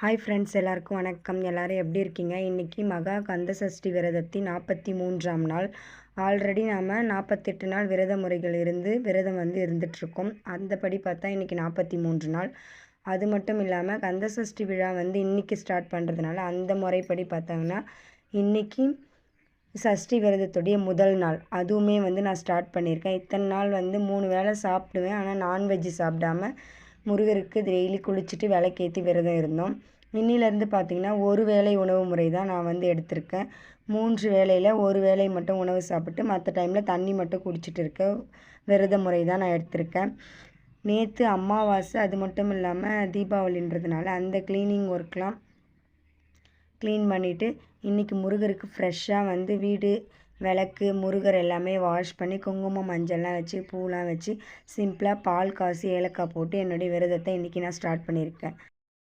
Hi friends, எல்லாருக்கும் வணக்கம். எல்லோரும் எப்படி இருக்கீங்க? இன்றைக்கி மகா கந்த சஷ்டி விரதத்தின் 43ஆம் நாள். ஆல்ரெடி நாம் 48 நாள் விரத முறைகள் விரதம் இருந்துகிட்ருக்கோம். அந்தபடி பார்த்தா இன்றைக்கி 43 நாள். அது மட்டும் இல்லாமல் கந்த சஷ்டி விழா இன்றைக்கி ஸ்டார்ட் பண்ணுறதுனால அந்த முறைப்படி பார்த்தாங்கன்னா இன்றைக்கி சஷ்டி விரதத்துடைய முதல் நாள். அதுவுமே நான் ஸ்டார்ட் பண்ணியிருக்கேன். இத்தனை நாள் 3 வேளை சாப்பிடுவேன். ஆனால் நான்வெஜ்ஜு சாப்பிடாமல் முருகருக்கு டெய்லி குளிச்சுட்டு விளக்கேற்றி விரதம் இருந்தோம். இன்னிலேருந்து பார்த்திங்கன்னா ஒரு வேளை உணவு முறை தான் நான் எடுத்திருக்கேன். 3 வேளையில் ஒரு வேளை மட்டும் உணவு சாப்பிட்டு மற்ற டைமில் தண்ணி மட்டும் குடிச்சிட்டு இருக்க விரத முறை தான் நான் எடுத்திருக்கேன். நேற்று அமாவாசை, அது மட்டும் இல்லாமல் தீபாவளின்றதுனால அந்த க்ளீனிங் ஒர்க்லாம் க்ளீன் பண்ணிவிட்டு இன்றைக்கி முருகருக்கு ஃப்ரெஷ்ஷாக வீடு, விளக்கு, முருகர் எல்லாமே வாஷ் பண்ணி குங்குமம் மஞ்சள்லாம் வச்சு பூலாம் வச்சு சிம்பிளாக பால் காசி ஏலக்காய் போட்டு என்னுடைய விரதத்தை இன்றைக்கி நான் ஸ்டார்ட் பண்ணியிருக்கேன்.